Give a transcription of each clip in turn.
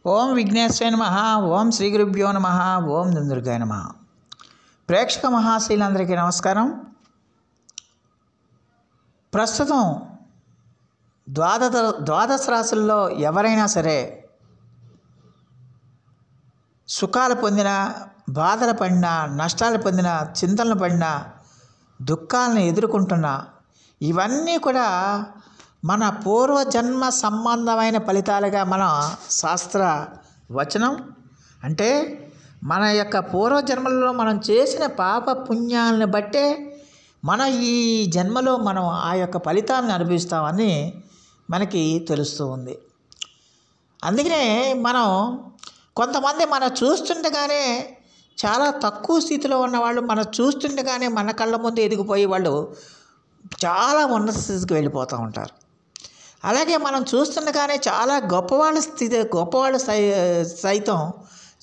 ఓం విఘ్నేశ్వరాయ నమః. ఓం శ్రీ గురుభ్యో నమః. ఓం దుందుర్గాయ నమః. ప్రేక్షక మహాశీలందరికీ నమస్కారం. ప్రస్తుతం ద్వాదశ రాశుల్లో ఎవరైనా సరే సుఖాలు పొందినా, బాధలు పడినా, నష్టాలు పొందినా, చింతనలు పడినా, దుఃఖాలను ఎదుర్కొంటున్నా, ఇవన్నీ కూడా మన పూర్వజన్మ సంబంధమైన ఫలితాలుగా మన శాస్త్ర వచనం. అంటే మన యొక్క పూర్వజన్మలలో మనం చేసిన పాప పుణ్యాలను బట్టే మన ఈ జన్మలో మనం ఆ యొక్క ఫలితాలను అనుభవిస్తామని మనకి తెలుస్తూ ఉంది. అందుకనే మనం కొంతమంది మనం చూస్తుండగానే చాలా తక్కువ స్థితిలో ఉన్నవాళ్ళు మనం చూస్తుండగానే మన కళ్ళ ముందు ఎదిగిపోయి వాళ్ళు చాలా ఉన్నత స్థితికి వెళ్ళిపోతూ ఉంటారు. అలాగే మనం చూస్తుండగానే చాలా గొప్పవాళ్ళు సైతం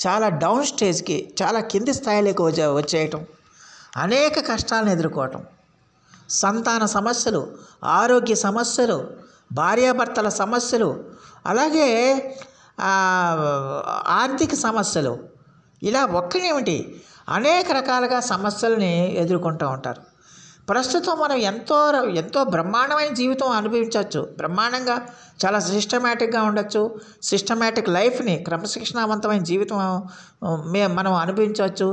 చాలా డౌన్ స్టేజ్కి, చాలా కింది స్థాయిలోకి వచ్చేయటం, అనేక కష్టాలను ఎదుర్కోవటం, సంతాన సమస్యలు, ఆరోగ్య సమస్యలు, భార్యాభర్తల సమస్యలు, అలాగే ఆర్థిక సమస్యలు, ఇలా ఒక్కనేమిటి అనేక రకాలుగా సమస్యల్ని ఎదుర్కొంటూ ఉంటారు. ప్రస్తుతం మనం ఎంతో బ్రహ్మాండమైన జీవితం అనుభవించవచ్చు. బ్రహ్మాండంగా చాలా సిస్టమేటిక్గా ఉండొచ్చు. సిస్టమేటిక్ లైఫ్ని, క్రమశిక్షణావంతమైన జీవితం మనం అనుభవించవచ్చు.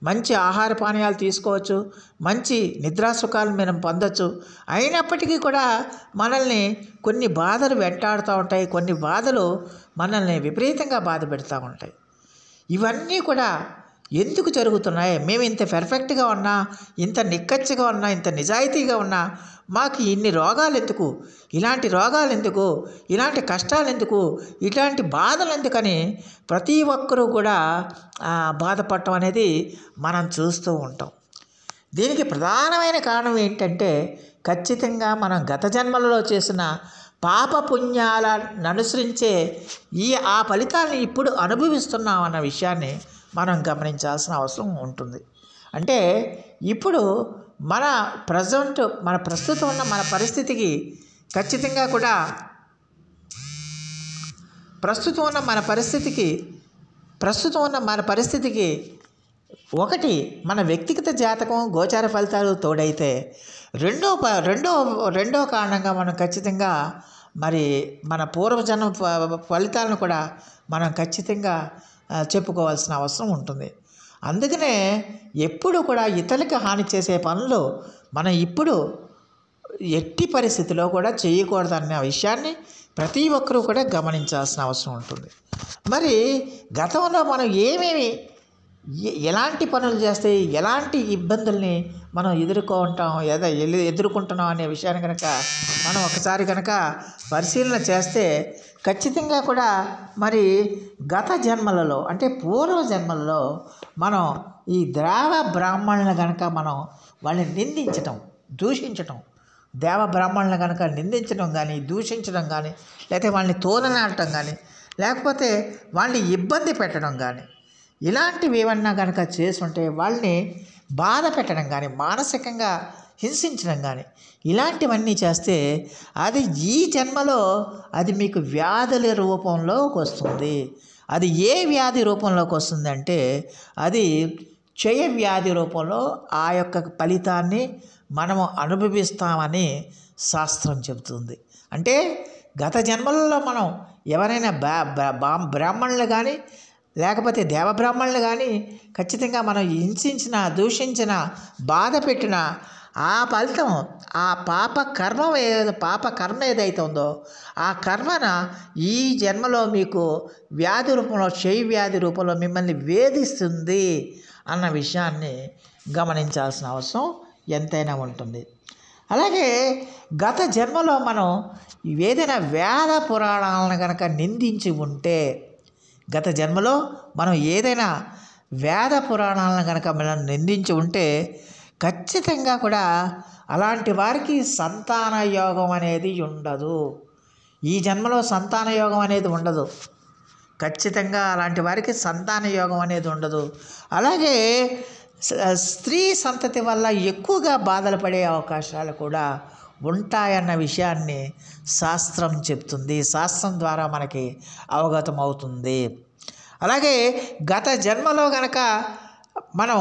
మంచి ఆహార పానీయాలు తీసుకోవచ్చు. మంచి నిద్రాసుఖాలు మనం పొందొచ్చు. అయినప్పటికీ కూడా మనల్ని కొన్ని బాధలు వెంటాడుతూ ఉంటాయి. కొన్ని బాధలు మనల్ని విపరీతంగా బాధ పెడుతూ ఉంటాయి. ఇవన్నీ కూడా ఎందుకు జరుగుతున్నాయి? మేము ఇంత పర్ఫెక్ట్గా ఉన్నా, ఇంత నిక్కచ్చిగా ఉన్నా, ఇంత నిజాయితీగా ఉన్నా మాకు ఇన్ని రోగాలు ఎందుకు, ఇలాంటి రోగాలు ఎందుకు, ఇలాంటి కష్టాలు ఎందుకు, ఇలాంటి బాధలు ఎందుకని ప్రతి ఒక్కరూ కూడా బాధపడటం అనేది మనం చూస్తూ ఉంటాం. దీనికి ప్రధానమైన కారణం ఏంటంటే ఖచ్చితంగా మనం గత జన్మలలో చేసిన పాప పుణ్యాలను అనుసరించే ఆ ఫలితాలను ఇప్పుడు అనుభవిస్తున్నాం అన్న విషయాన్ని మనం గమనించాల్సిన అవసరం ఉంటుంది. అంటే ఇప్పుడు మన ప్రస్తుతం ఉన్న మన పరిస్థితికి ఖచ్చితంగా కూడా ప్రస్తుతం ఉన్న మన పరిస్థితికి ఒకటి మన వ్యక్తిగత జాతకం, గోచార ఫలితాలు తోడైతే రెండో కారణంగా మనం ఖచ్చితంగా మరి మన పూర్వజన్మ ఫలితాలను కూడా మనం ఖచ్చితంగా చెప్పుకోవాల్సిన అవసరం ఉంటుంది. అందుకనే ఎప్పుడు కూడా ఇతరులకు హాని చేసే పనులు మనం ఇప్పుడు ఎట్టి పరిస్థితిలో కూడా చేయకూడదన్న విషయాన్ని ప్రతి ఒక్కరూ కూడా గమనించాల్సిన అవసరం ఉంటుంది. మరి గతంలో మనం ఎలాంటి పనులు చేస్తే ఎలాంటి ఇబ్బందుల్ని మనం ఎదుర్కొంటున్నాం అనే విషయాన్ని కనుక మనం ఒకసారి కనుక పరిశీలన చేస్తే ఖచ్చితంగా కూడా మరి గత జన్మలలో అంటే పూర్వ జన్మలలో మనం ఈ దేవ బ్రాహ్మణులను కనుక మనం వాళ్ళని నిందించటం, దూషించటం, దేవ బ్రాహ్మణులను కనుక నిందించడం కానీ, దూషించడం కానీ, లేకపోతే వాళ్ళని తోలనాడటం కానీ, లేకపోతే వాళ్ళని ఇబ్బంది పెట్టడం కానీ, ఇలాంటివి ఏమన్నా కనుక చేసుంటే వాళ్ళని బాధ పెట్టడం కానీ, మానసికంగా హింసించడం కానీ, ఇలాంటివన్నీ చేస్తే అది ఈ జన్మలో అది మీకు వ్యాధుల రూపంలోకి వస్తుంది. అది ఏ వ్యాధి రూపంలోకి వస్తుందంటే అది క్షయ వ్యాధి రూపంలో ఆ యొక్క ఫలితాన్ని మనము అనుభవిస్తామని శాస్త్రం చెబుతుంది. అంటే గత జన్మలలో మనం ఎవరైనా బ్రాహ్మణులు కానీ, లేకపోతే దేవబ్రాహ్మణులు కానీ ఖచ్చితంగా మనం హింసించిన, దూషించిన, బాధ పెట్టిన ఆ ఫలితం, ఆ పాప కర్మ ఏదైతే ఉందో ఆ కర్మన ఈ జన్మలో మీకు వ్యాధి రూపంలో, క్షయ వ్యాధి రూపంలో మిమ్మల్ని వేధిస్తుంది అన్న విషయాన్ని గమనించాల్సిన అవసరం ఎంతైనా ఉంటుంది. అలాగే గత జన్మలో మనం ఏదైనా వేద పురాణాలను కనుక నిందించి ఉంటే, గత జన్మలో మనం ఏదైనా వేద పురాణాలను కనుక మనం నిందించి ఉంటే ఖచ్చితంగా కూడా అలాంటి వారికి సంతాన యోగం అనేది ఉండదు. ఈ జన్మలో సంతాన యోగం అనేది ఉండదు. ఖచ్చితంగా అలాంటి వారికి సంతాన యోగం అనేది ఉండదు. అలాగే స్త్రీ సంతతి వల్ల ఎక్కువగా బాధలు పడే అవకాశాలు కూడా ఉంటాయన్న విషయాన్ని శాస్త్రం చెప్తుంది. శాస్త్రం ద్వారా మనకి అవగతం అవుతుంది. అలాగే గత జన్మలో గనక మనం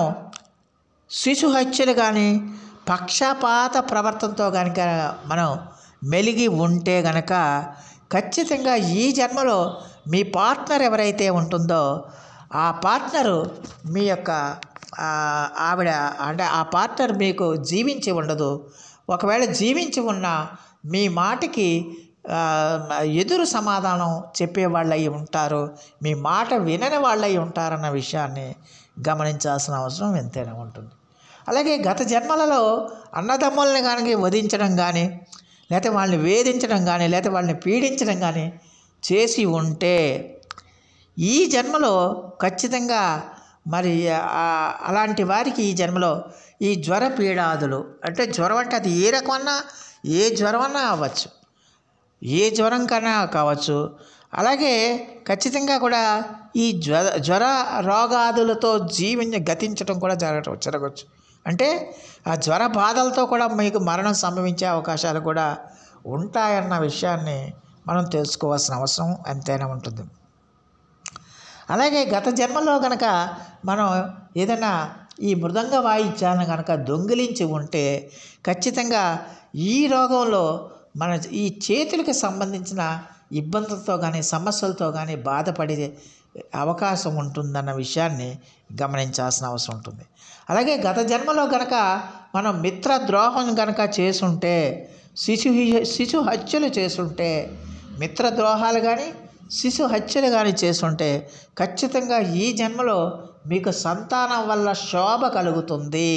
శిశు హత్యలు కానీ పక్షపాత ప్రవర్తనతో కనుక మనం మెలిగి ఉంటే గనక ఖచ్చితంగా ఈ జన్మలో మీ పార్ట్నర్ ఎవరైతే ఉంటుందో ఆ పార్ట్నరు మీ యొక్క ఆవిడ అంటే ఆ పార్ట్నర్ మీకు జీవించి ఉండదు. ఒకవేళ జీవించి ఉన్న మీ మాటకి ఎదురు సమాధానం చెప్పేవాళ్ళై ఉంటారు, మీ మాట వినని వాళ్ళై ఉంటారన్న విషయాన్ని గమనించాల్సిన అవసరం ఎంతైనా ఉంటుంది. అలాగే గత జన్మలలో అన్నదమ్ముల్ని కానీ వధించడం కానీ, లేకపోతే వాళ్ళని వేధించడం కానీ, లేకపోతే వాళ్ళని పీడించడం కానీ చేసి ఉంటే ఈ జన్మలో ఖచ్చితంగా మరి అలాంటి వారికి ఈ జన్మలో ఈ జ్వర పీడాదులు, అంటే జ్వరం అంటే అది ఏ రకమన్నా ఏ జ్వరం అన్నా అవ్వచ్చు, ఏ జ్వరం కన్నా కావచ్చు. అలాగే ఖచ్చితంగా కూడా ఈ జ్వర రోగాదులతో గతించడం కూడా జరగవచ్చు. అంటే ఆ జ్వర బాధలతో కూడా మీకు మరణం సంభవించే అవకాశాలు కూడా ఉంటాయన్న విషయాన్ని మనం తెలుసుకోవాల్సిన అవసరం ఎంతైనా ఉంటుంది. అలాగే గత జన్మలో కనుక మనం ఏదైనా ఈ మృదంగ వాయిద్యాలను కనుక దొంగిలించి ఉంటే ఖచ్చితంగా ఈ రోగంలో మన ఈ చేతులకు సంబంధించిన ఇబ్బందులతో కానీ సమస్యలతో కానీ బాధపడే అవకాశం ఉంటుందన్న విషయాన్ని గమనించాల్సిన అవసరం ఉంటుంది. అలాగే గత జన్మలో కనుక మనం మిత్రద్రోహం కనుక చేసుంటే, శిశు హత్యలు చేసుంటే, మిత్రద్రోహాలు కానీ శిశు హత్యలు కానీ చేసుంటే ఖచ్చితంగా ఈ జన్మలో మీకు సంతానం వల్ల శోభ కలుగుతుంది,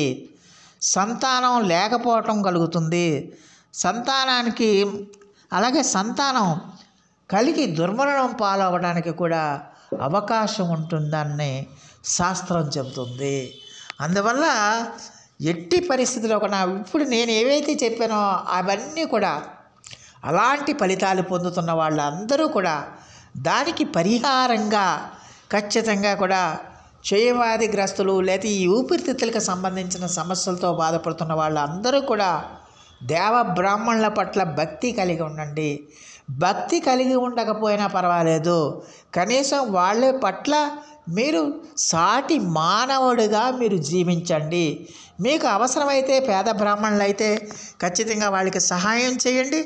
సంతానం లేకపోవటం కలుగుతుంది. సంతానానికి అలాగే సంతానం కలిగి దుర్మరణం పాలవడానికి కూడా అవకాశం ఉంటుందని శాస్త్రం చెబుతుంది. అందువల్ల ఎట్టి పరిస్థితుల్లో కూడా ఇప్పుడు నేను ఏవైతే చెప్పానో అవన్నీ కూడా అలాంటి ఫలితాలు పొందుతున్న వాళ్ళందరూ కూడా దానికి పరిహారంగా ఖచ్చితంగా కూడా క్షయవ్యాధిగ్రస్తులు లేదా ఈ ఊపిరితిత్తులకు సంబంధించిన సమస్యలతో బాధపడుతున్న వాళ్ళందరూ కూడా దేవ బ్రాహ్మణుల పట్ల భక్తి కలిగి ఉండండి. భక్తి కలిగి ఉండకపోయినా పర్వాలేదు, కనీసం వాళ్ళ పట్ల మీరు సాటి మానవుడిగా మీరు జీవించండి. మీకు అవసరమైతే పేద బ్రాహ్మణులు అయితే ఖచ్చితంగా వాళ్ళకి సహాయం చేయండి.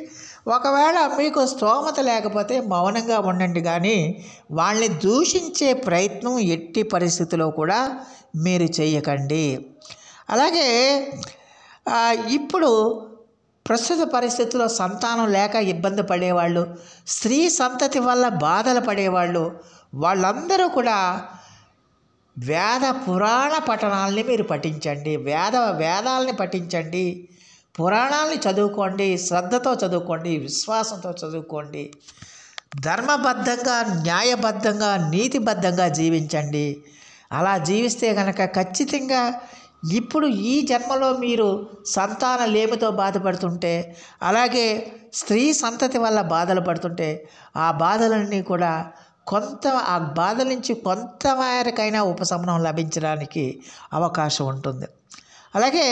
ఒకవేళ మీకు స్తోమత లేకపోతే మౌనంగా ఉండండి, కానీ వాళ్ళని దూషించే ప్రయత్నం ఎట్టి పరిస్థితిలో కూడా మీరు చేయకండి. అలాగే ఇప్పుడు ప్రస్తుత పరిస్థితుల్లో సంతానం లేక ఇబ్బంది పడేవాళ్ళు, స్త్రీ సంతతి వల్ల బాధలు పడేవాళ్ళు, వాళ్ళందరూ కూడా వేద పురాణ పఠనాల్ని మీరు పఠించండి. వేదాలని పఠించండి, పురాణాలని చదువుకోండి, శ్రద్ధతో చదువుకోండి, విశ్వాసంతో చదువుకోండి, ధర్మబద్ధంగా న్యాయబద్ధంగా నీతిబద్ధంగా జీవించండి. అలా జీవిస్తే కనుక ఖచ్చితంగా ఇప్పుడు ఈ జన్మలో మీరు సంతాన లేమితో బాధపడుతుంటే, అలాగే స్త్రీ సంతతి వల్ల బాధలు పడుతుంటే ఆ బాధలన్నీ కూడా ఆ బాధల నుంచి కొంతమేరకైనా ఉపశమనం లభించడానికి అవకాశం ఉంటుంది. అలాగే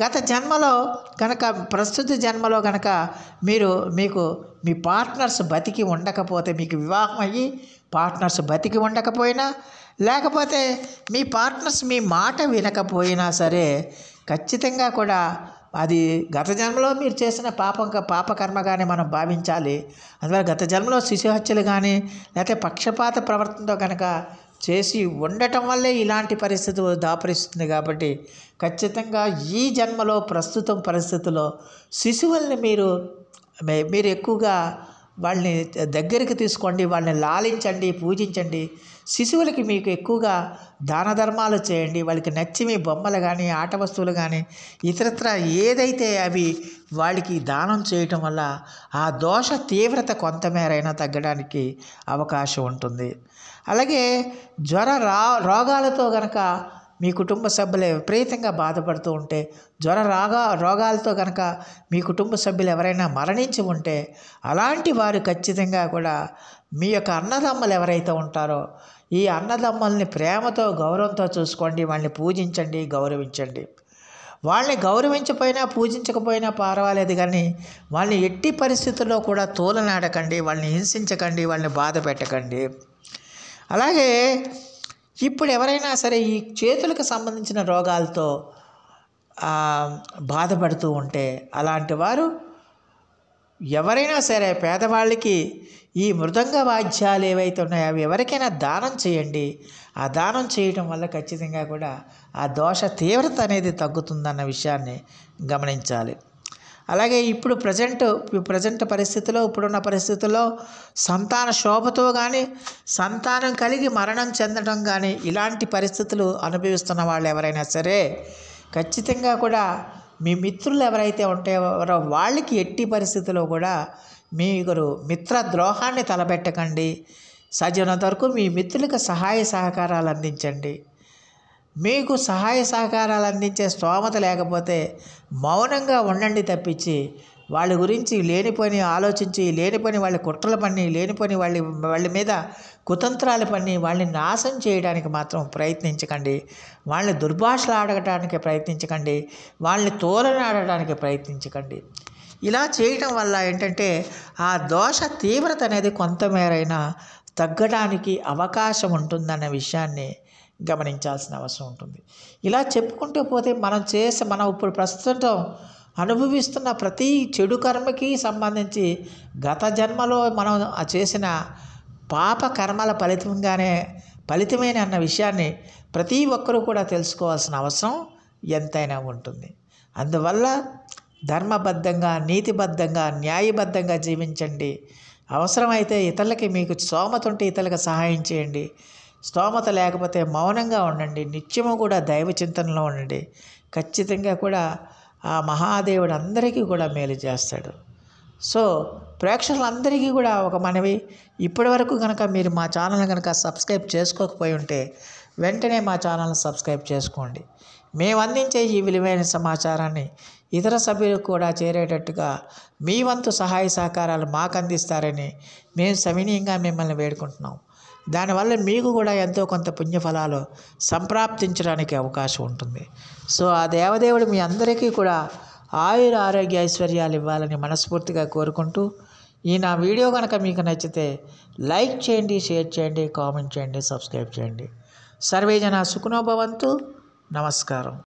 గత జన్మలో కనుక ప్రస్తుత జన్మలో కనుక మీకు మీ పార్ట్నర్స్ బతికి ఉండకపోతే, మీకు వివాహం అయ్యి పార్ట్నర్స్ బతికి ఉండకపోయినా, లేకపోతే మీ పార్ట్నర్స్ మీ మాట వినకపోయినా సరే ఖచ్చితంగా కూడా అది గత జన్మలో మీరు చేసిన పాపకర్మగానే మనం భావించాలి. అందువల్ల గత జన్మలో శిశు హత్యలు కానీ లేకపోతే పక్షపాత ప్రవర్తనతో కనుక చేసి ఉండటం వల్లే ఇలాంటి పరిస్థితి దాపరిస్తుంది. కాబట్టి ఖచ్చితంగా ఈ జన్మలో ప్రస్తుతం పరిస్థితుల్లో శిశువుల్ని మీరు ఎక్కువగా వాళ్ళని దగ్గరికి తీసుకోండి, వాళ్ళని లాలించండి, పూజించండి. శిశువులకి మీకు ఎక్కువగా దాన ధర్మాలు చేయండి. వాళ్ళకి నచ్చిమి బొమ్మలు కానీ ఆట వస్తువులు కానీ ఇతరత్ర ఏదైతే అవి వాళ్ళకి దానం చేయటం వల్ల ఆ దోష తీవ్రత కొంతమేరైనా తగ్గడానికి అవకాశం ఉంటుంది. అలాగే రోగాలతో కనుక మీ కుటుంబ సభ్యులు విపరీతంగా బాధపడుతూ ఉంటే, రోగాలతో కనుక మీ కుటుంబ సభ్యులు ఎవరైనా మరణించి ఉంటే అలాంటి వారు ఖచ్చితంగా కూడా మీ యొక్క అన్నదమ్ములు ఎవరైతే ఉంటారో ఈ అన్నదమ్ముల్ని ప్రేమతో గౌరవంతో చూసుకోండి, వాళ్ళని పూజించండి, గౌరవించండి. వాళ్ళని గౌరవించకపోయినా పూజించకపోయినా పర్వాలేదు, కానీ వాళ్ళని ఎట్టి పరిస్థితుల్లో కూడా తోలనాడకండి, వాళ్ళని హింసించకండి, వాళ్ళని బాధ పెట్టకండి. అలాగే ఇప్పుడు ఎవరైనా సరే ఈ చేతులకు సంబంధించిన రోగాలతో బాధపడుతూ ఉంటే, అలాంటి వారు ఎవరైనా సరే పేదవాళ్ళకి ఈ మృదంగ వాద్యాలు ఏవైతే ఉన్నాయో అవి ఎవరికైనా దానం చేయండి. ఆ దానం చేయటం వల్ల ఖచ్చితంగా కూడా ఆ దోష తీవ్రత అనేది తగ్గుతుందన్న విషయాన్ని గమనించాలి. అలాగే ఇప్పుడు ప్రజెంట్ పరిస్థితిలో, ఇప్పుడున్న పరిస్థితుల్లో సంతాన శోభతో కానీ, సంతానం కలిగి మరణం చెందడం కానీ, ఇలాంటి పరిస్థితులు అనుభవిస్తున్న వాళ్ళు ఎవరైనా సరే ఖచ్చితంగా కూడా మీ మిత్రులు ఎవరైతే ఉంటారో వాళ్ళకి ఎట్టి పరిస్థితుల్లో కూడా మీరు మిత్ర ద్రోహాన్ని తలపెట్టకండి. సాధ్యమైనంత వరకు మీ మిత్రులకు సహాయ సహకారాలు అందించండి. మీకు సహాయ సహకారాలు అందించే స్తోమత లేకపోతే మౌనంగా ఉండండి తప్పించి వాళ్ళ గురించి లేనిపోని ఆలోచించి, లేనిపోని వాళ్ళ కుట్రలు పన్ని, లేనిపోని వాళ్ళ మీద కుతంత్రాలు పన్ని వాళ్ళని నాశనం చేయడానికి మాత్రం ప్రయత్నించకండి. వాళ్ళని దుర్భాషలు ఆడటానికి ప్రయత్నించకండి. వాళ్ళని తోలనాడడానికి ప్రయత్నించకండి. ఇలా చేయటం వల్ల ఏంటంటే ఆ దోష తీవ్రత అనేది కొంతమేరైనా తగ్గడానికి అవకాశం ఉంటుందన్న విషయాన్ని గమనించాల్సిన అవసరం ఉంటుంది. ఇలా చెప్పుకుంటూ పోతే మనం ఇప్పుడు ప్రస్తుతం అనుభవిస్తున్న ప్రతి చెడు కర్మకి సంబంధించి గత జన్మలో మనం చేసిన పాప కర్మల ఫలితమేన అన్న విషయాన్ని ప్రతి ఒక్కరూ కూడా తెలుసుకోవాల్సిన అవసరం ఎంతైనా ఉంటుంది. అందువల్ల ధర్మబద్ధంగా, నీతిబద్ధంగా, న్యాయబద్ధంగా జీవించండి. అవసరమైతే ఇతరులకి మీకు స్తోమత ఉంటే ఇతరులకు సహాయం చేయండి. స్తోమత లేకపోతే మౌనంగా ఉండండి. నిత్యము కూడా దైవ చింతనలో ఉండండి. ఖచ్చితంగా కూడా ఆ మహాదేవుడు అందరికీ కూడా మేలు చేస్తాడు. సో ప్రేక్షకులందరికీ కూడా ఒక మనవి, ఇప్పటి వరకు కనుక మీరు మా ఛానల్ని కనుక సబ్స్క్రైబ్ చేసుకోకపోయి ఉంటే వెంటనే మా ఛానల్ని సబ్స్క్రైబ్ చేసుకోండి. మేము అందించే ఈ విలువైన సమాచారాన్ని ఇతర సభ్యులకు కూడా చేరేటట్టుగా మీ వంతు సహాయ సహకారాలు మాకు అందిస్తారని మేము సవినీయంగా మిమ్మల్ని వేడుకుంటున్నాం. దానివల్ల మీకు కూడా ఎంతో కొంత పుణ్యఫలాలు సంప్రాప్తించడానికి అవకాశం ఉంటుంది. సో ఆ దేవదేవుడు మీ అందరికీ కూడా ఆయుర ఆరోగ్య ఐశ్వర్యాలు ఇవ్వాలని మనస్ఫూర్తిగా కోరుకుంటూ, ఈ నా వీడియో కనుక మీకు నచ్చితే లైక్ చేయండి, షేర్ చేయండి, కామెంట్ చేయండి, సబ్స్క్రైబ్ చేయండి. సర్వే జన సుఖినో భవంతు. నమస్కారం.